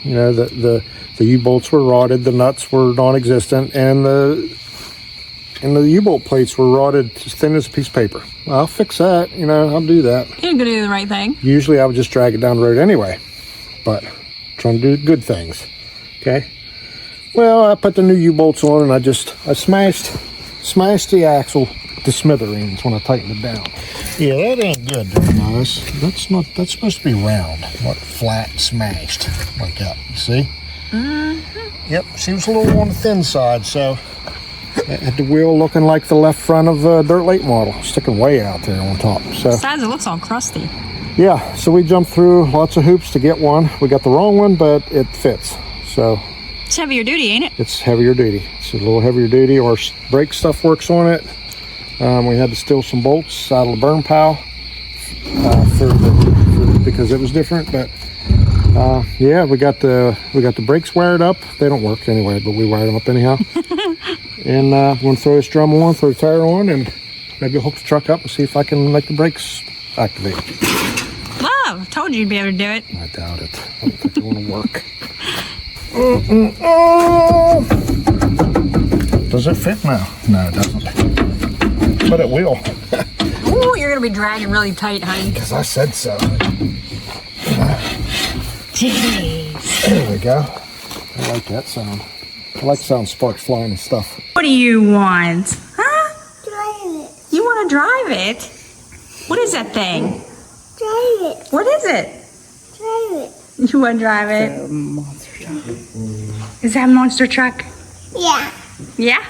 You know, the U-bolts were rotted, the nuts were non-existent, and the U-bolt plates were rotted as thin as a piece of paper. I'll fix that. You know, I'll do that. You're gonna do the right thing. Usually I would just drag it down the road anyway, but trying to do good things. Okay. Well, I put the new U-bolts on and I smashed the axle to smithereens when I tightened it down. Yeah, that ain't good there, guys. That's supposed to be round, not flat, smashed like that. You see? Mm-hmm. Yep, she was a little on the thin side, so had the wheel looking like the left front of a Dirt Late model, sticking way out there on top. So Besides, it looks all crusty. yeah, so we jumped through lots of hoops to get one. We got the wrong one, but it fits. So It's heavier duty, ain't it? it's heavier duty. It's a little heavier duty. Our brake stuff works on it. We had to steal some bolts out of the burn pile because it was different. But yeah, we got the brakes wired up. They don't work anyway, but we wired them up anyhow. And I'm going to throw this drum on, throw the tire on, and maybe hook the truck up and see if I can make the brakes activate. Wow, told you you'd be able to do it. I doubt it. I don't think it want to work. Does it fit now? No, it doesn't. But it will. Ooh, you're gonna be dragging really tight, honey. Because I said so. Jeez. There we go. I like that sound. I like the sound of sparks flying and stuff. What do you want? Huh? Drive it. You want to drive it? What is that thing? Drive it. What is it? Drive it. You want to drive it? Is that a monster truck? Yeah. Yeah?